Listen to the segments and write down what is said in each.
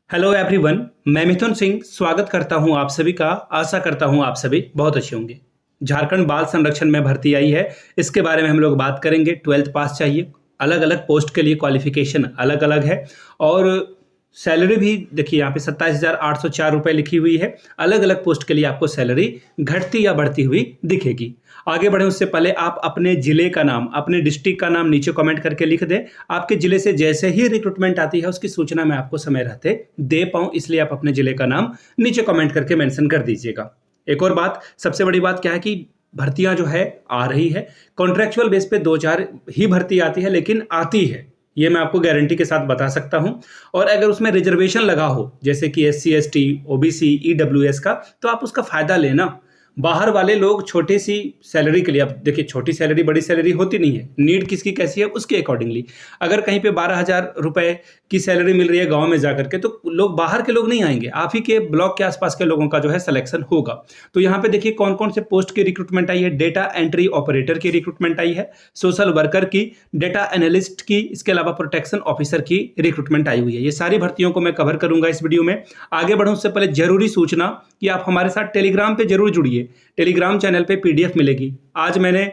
Hello everyone, मैं मिथुन सिंह स्वागत करता हूं आप सभी का। आशा करता हूं आप सभी बहुत अच्छे होंगे। झारखंड बाल संरक्षण में भर्ती आई है, इसके बारे में हम लोग बात करेंगे। 12th पास चाहिए, अलग अलग पोस्ट के लिए क्वालिफिकेशन अलग अलग है और सैलरी भी देखिए यहाँ पे 27,804 रुपये लिखी हुई है। अलग अलग पोस्ट के लिए आपको सैलरी घटती या बढ़ती हुई दिखेगी। आगे बढ़े उससे पहले आप अपने जिले का नाम, अपने डिस्ट्रिक्ट का नाम नीचे कमेंट करके लिख दें। आपके जिले से जैसे ही रिक्रूटमेंट आती है उसकी सूचना मैं आपको समय रहते दे पाऊं, इसलिए आप अपने जिले का नाम नीचे कमेंट करके मेंशन कर दीजिएगा। एक और बात, सबसे बड़ी बात क्या है कि भर्तियां जो है आ रही है। कॉन्ट्रेक्चुअल बेस पे 2-4 ही भर्ती आती है, लेकिन आती है, ये मैं आपको गारंटी के साथ बता सकता हूं। और अगर उसमें रिजर्वेशन लगा हो जैसे कि SC ST OBC EWS का, तो आप उसका फायदा लेना। बाहर वाले लोग छोटी सी सैलरी के लिए, अब देखिए छोटी सैलरी बड़ी सैलरी होती नहीं है, नीड किसकी कैसी है उसके अकॉर्डिंगली। अगर कहीं पे 12,000 रुपए की सैलरी मिल रही है गांव में जाकर के, तो लोग बाहर के लोग नहीं आएंगे, आप ही के ब्लॉक के आसपास के लोगों का जो है सिलेक्शन होगा। तो यहाँ पे देखिए कौन कौन से पोस्ट की रिक्रूटमेंट आई है। डेटा एंट्री ऑपरेटर की रिक्रूटमेंट आई है, सोशल वर्कर की, डेटा एनालिस्ट की, इसके अलावा प्रोटेक्शन ऑफिसर की रिक्रूटमेंट आई हुई है। ये सारी भर्तियों को मैं कवर करूंगा इस वीडियो में। आगे बढ़ूं उससे पहले जरूरी सूचना कि आप हमारे साथ टेलीग्राम पे जरूर जुड़िए। टेलीग्राम चैनल पे PDF मिलेगी। आज मैंने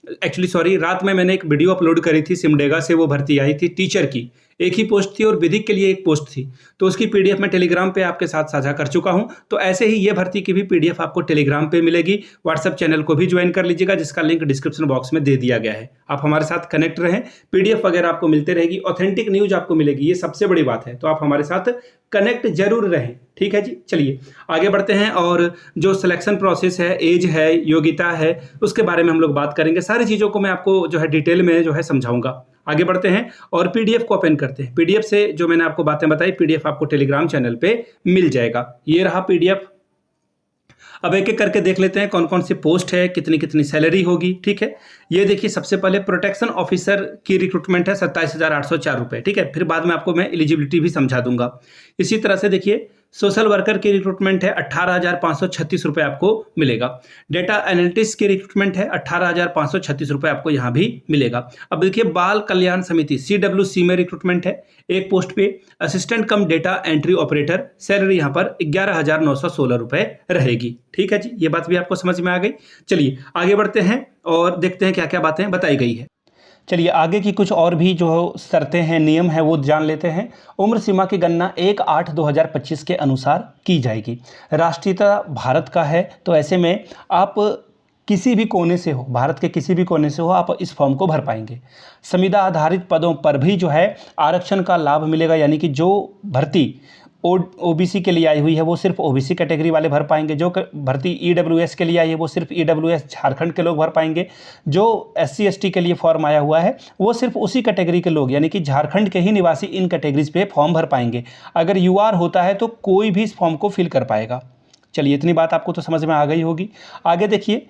रात में मैंने एक वीडियो अपलोड करी थी सिमडेगा से, वो भर्ती आई थी टीचर की। एक ही पोस्ट थी और विधिक के लिए एक पोस्ट थी, तो उसकी PDF मैं टेलीग्राम पे आपके साथ साझा कर चुका हूं। तो ऐसे ही ये भर्ती की भी PDF आपको टेलीग्राम पे मिलेगी। व्हाट्सएप चैनल को भी ज्वाइन कर लीजिएगा, जिसका लिंक डिस्क्रिप्शन बॉक्स में दे दिया गया है। आप हमारे साथ कनेक्ट रहें, PDF वगैरह आपको मिलते रहेगी, ऑथेंटिक न्यूज आपको मिलेगी, ये सबसे बड़ी बात है। तो आप हमारे साथ कनेक्ट जरूर रहें, ठीक है जी। चलिए आगे बढ़ते हैं और जो सिलेक्शन प्रोसेस है, एज है, योग्यता है, उसके बारे में हम लोग बात करेंगे। सारी चीज़ों को मैं आपको जो है डिटेल में जो है समझाऊंगा। आगे बढ़ते हैं और PDF को ओपन करते हैं। PDF से जो मैंने आपको बातें बताई, PDF आपको टेलीग्राम चैनल पे मिल जाएगा। ये रहा PDF। अब एक एक करके देख लेते हैं कौन कौन सी पोस्ट है, कितनी कितनी सैलरी होगी, ठीक है। ये देखिए सबसे पहले प्रोटेक्शन ऑफिसर की रिक्रूटमेंट है 27,804 रुपये, ठीक है। फिर बाद में आपको मैं एलिजिबिलिटी भी समझा दूंगा। इसी तरह से देखिए सोशल वर्कर की रिक्रूटमेंट है 18,536 रुपये आपको मिलेगा। डेटा एनालिटिस्ट की रिक्रूटमेंट है 18,536 रुपये आपको यहाँ भी मिलेगा। अब देखिए बाल कल्याण समिति CWC में रिक्रूटमेंट है एक पोस्ट पे, असिस्टेंट कम डेटा एंट्री ऑपरेटर, सैलरी यहाँ पर 11,916 रुपये रहेगी, ठीक है जी। ये बात भी आपको समझ में आ गई। चलिए आगे बढ़ते हैं और देखते हैं क्या क्या बातें बताई गई है। चलिए आगे की कुछ और भी जो शर्तें हैं, नियम है, वो जान लेते हैं। उम्र सीमा की गणना 1/8/2025 के अनुसार की जाएगी। राष्ट्रीयता भारत का है, तो ऐसे में आप किसी भी कोने से हो, भारत के किसी भी कोने से हो, आप इस फॉर्म को भर पाएंगे। संविदा आधारित पदों पर भी जो है आरक्षण का लाभ मिलेगा, यानी कि जो भर्ती OBC के लिए आई हुई है वो सिर्फ OBC कैटेगरी वाले भर पाएंगे। जो भर्ती EWS के लिए आई है वो सिर्फ EWS झारखंड के लोग भर पाएंगे। जो SC ST के लिए फॉर्म आया हुआ है वो सिर्फ उसी कैटेगरी के लोग, यानी कि झारखंड के ही निवासी इन कैटेगरीज पे फॉर्म भर पाएंगे। अगर UR होता है तो कोई भी इस फॉर्म को फिल कर पाएगा। चलिए इतनी बात आपको तो समझ में आ गई होगी। आगे देखिए,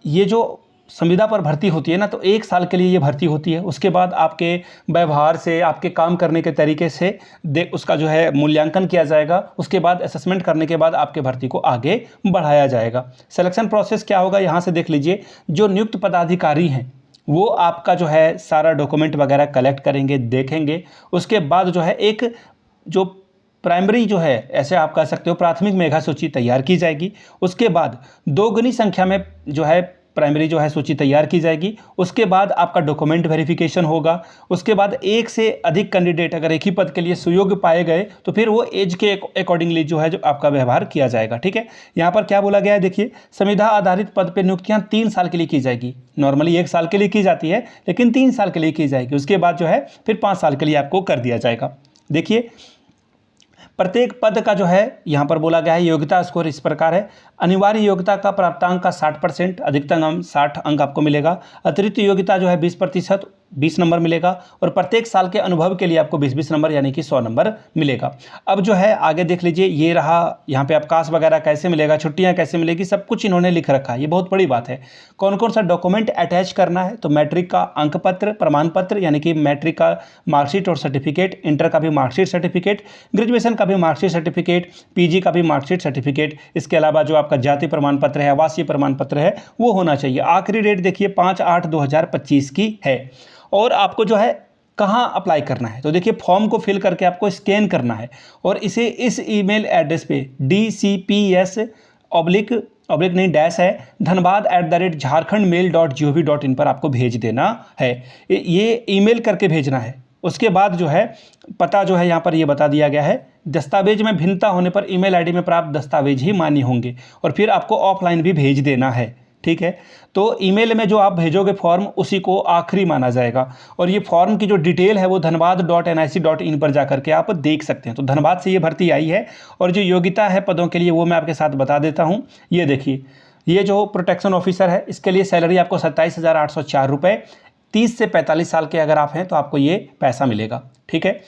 ये जो संविदा पर भर्ती होती है ना, तो 1 साल के लिए ये भर्ती होती है। उसके बाद आपके व्यवहार से, आपके काम करने के तरीके से उसका जो है मूल्यांकन किया जाएगा। उसके बाद असेसमेंट करने के बाद आपके भर्ती को आगे बढ़ाया जाएगा। सिलेक्शन प्रोसेस क्या होगा यहाँ से देख लीजिए। जो नियुक्त पदाधिकारी हैं वो आपका जो है सारा डॉक्यूमेंट वगैरह कलेक्ट करेंगे, देखेंगे। उसके बाद जो है एक जो प्राइमरी जो है, ऐसे आप कह सकते हो प्राथमिक मेधा सूची तैयार की जाएगी। उसके बाद 2 गुनी संख्या में जो है प्राइमरी जो है सूची तैयार की जाएगी। उसके बाद आपका डॉक्यूमेंट वेरिफिकेशन होगा। उसके बाद एक से अधिक कैंडिडेट अगर एक ही पद के लिए सुयोग्य पाए गए तो फिर वो एज के अकॉर्डिंगली जो है जो आपका व्यवहार किया जाएगा, ठीक है। यहाँ पर क्या बोला गया है देखिए, संविदा आधारित पद पर नियुक्तियाँ 3 साल के लिए की जाएगी। नॉर्मली 1 साल के लिए की जाती है, लेकिन 3 साल के लिए की जाएगी। उसके बाद जो है फिर 5 साल के लिए आपको कर दिया जाएगा। देखिए प्रत्येक पद का जो है यहाँ पर बोला गया है योग्यता स्कोर इस प्रकार है। अनिवार्य योग्यता का प्राप्तांक का 60%, अधिकतम 60 अंक आपको मिलेगा। अतिरिक्त योग्यता जो है 20%, 20 नंबर मिलेगा। और प्रत्येक साल के अनुभव के लिए आपको 20-20 नंबर यानी कि 100 नंबर मिलेगा। अब जो है आगे देख लीजिए, ये रहा यहाँ पे अवकाश वगैरह कैसे मिलेगा, छुट्टियाँ कैसे मिलेगी, सब कुछ इन्होंने लिख रखा है। ये बहुत बड़ी बात है। कौन कौन सा डॉक्यूमेंट अटैच करना है, तो मैट्रिक का अंक पत्र, प्रमाण पत्र यानी कि मैट्रिक का मार्कशीट और सर्टिफिकेट, इंटर का भी मार्कशीट सर्टिफिकेट, ग्रेजुएशन का भी मार्कशीट सर्टिफिकेट, PG का भी मार्कशीट सर्टिफिकेट। इसके अलावा जो आपका जाति प्रमाण पत्र है, आवासीय प्रमाण पत्र है, वो होना चाहिए। आखिरी डेट देखिए 5/8/2025 की है। और आपको जो है कहाँ अप्लाई करना है, तो देखिए फॉर्म को फिल करके आपको स्कैन करना है और इसे इस ईमेल एड्रेस पे DCPS ऑब्लिक नहीं डैश है dhanbad@jharkhandmail.gov.in पर आपको भेज देना है। ये ईमेल करके भेजना है। उसके बाद जो है पता जो है यहाँ पर ये बता दिया गया है, दस्तावेज में भिन्नता होने पर ईमेल आईडी में प्राप्त दस्तावेज ही मान्य होंगे और फिर आपको ऑफलाइन भी भेज देना है। ठीक है, तो ईमेल में जो आप भेजोगे फॉर्म उसी को आखिरी माना जाएगा और ये फॉर्म की जो डिटेल है वो dhanbad.nic.in पर जाकर के आप देख सकते हैं। तो धनबाद से ये भर्ती आई है और जो योग्यता है पदों के लिए वो मैं आपके साथ बता देता हूँ। ये देखिए, ये जो प्रोटेक्शन ऑफिसर है इसके लिए सैलरी आपको 27,804 रुपये, 30 से 45 साल के अगर आप हैं तो आपको ये पैसा मिलेगा। ठीक है,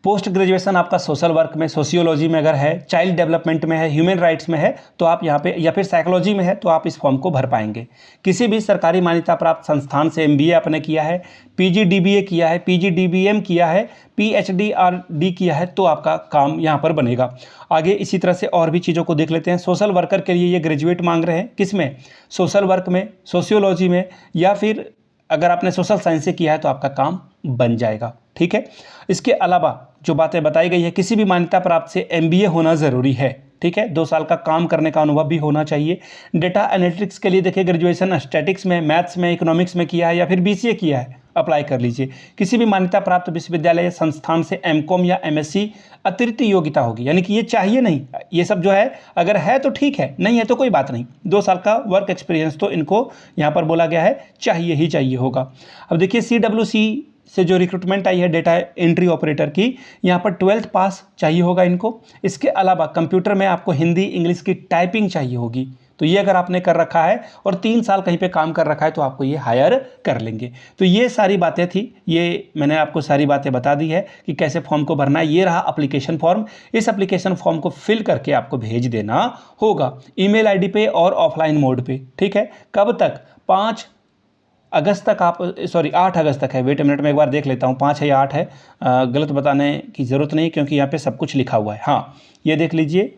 पोस्ट ग्रेजुएशन आपका सोशल वर्क में, सोशियोलॉजी में अगर है, चाइल्ड डेवलपमेंट में है, ह्यूमन राइट्स में है तो आप यहाँ पे, या फिर साइकोलॉजी में है तो आप इस फॉर्म को भर पाएंगे। किसी भी सरकारी मान्यता प्राप्त संस्थान से MBA आपने किया है, PGDBA किया है, PGDBM किया है, PhD किया है तो आपका काम यहाँ पर बनेगा। आगे इसी तरह से और भी चीज़ों को देख लेते हैं। सोशल वर्कर के लिए ये ग्रेजुएट मांग रहे हैं, किस में, सोशल वर्क में, सोशियोलॉजी में, या फिर अगर आपने सोशल साइंस से किया है तो आपका काम बन जाएगा। ठीक है, इसके अलावा जो बातें बताई गई है, किसी भी मान्यता प्राप्त से MBA होना ज़रूरी है। ठीक है, 2 साल का काम करने का अनुभव भी होना चाहिए। डेटा एनालिटिक्स के लिए देखिए ग्रेजुएशन स्टैटिक्स में, मैथ्स में, इकोनॉमिक्स में किया है या फिर BCA किया है, अप्लाई कर लीजिए। किसी भी मान्यता प्राप्त विश्वविद्यालय या संस्थान से MCOM या MSc अतिरिक्त योग्यता होगी, यानी कि ये चाहिए नहीं, ये सब जो है अगर है तो ठीक है, नहीं है तो कोई बात नहीं। 2 साल का वर्क एक्सपीरियंस तो इनको यहाँ पर बोला गया है चाहिए ही चाहिए होगा। अब देखिए CWC से जो रिक्रूटमेंट आई है डेटा एंट्री ऑपरेटर की, यहाँ पर 12th पास चाहिए होगा इनको। इसके अलावा कंप्यूटर में आपको हिंदी इंग्लिश की टाइपिंग चाहिए होगी, तो ये अगर आपने कर रखा है और 3 साल कहीं पे काम कर रखा है तो आपको ये हायर कर लेंगे। तो ये सारी बातें थी, ये मैंने आपको सारी बातें बता दी है कि कैसे फॉर्म को भरना है। ये रहा एप्लीकेशन फॉर्म, इस एप्लीकेशन फॉर्म को फिल करके आपको भेज देना होगा ईमेल आईडी पे और ऑफलाइन मोड पे। ठीक है, कब तक, 5 अगस्त तक आप, सॉरी 8 अगस्त तक है। वेट मिनट में एक बार देख लेता हूँ, 5 है या 8 है, गलत बताने की ज़रूरत नहीं क्योंकि यहाँ पे सब कुछ लिखा हुआ है। हाँ, ये देख लीजिए,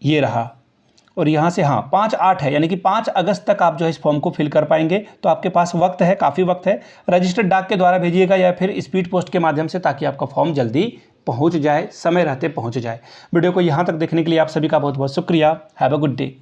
ये रहा, और यहाँ से हाँ 5-8 है, यानी कि 5 अगस्त तक आप जो है इस फॉर्म को फिल कर पाएंगे। तो आपके पास वक्त है, काफ़ी वक्त है। रजिस्टर्ड डाक के द्वारा भेजिएगा या फिर स्पीड पोस्ट के माध्यम से, ताकि आपका फॉर्म जल्दी पहुँच जाए, समय रहते पहुँच जाए। वीडियो को यहाँ तक देखने के लिए आप सभी का बहुत बहुत शुक्रिया। Have a good day.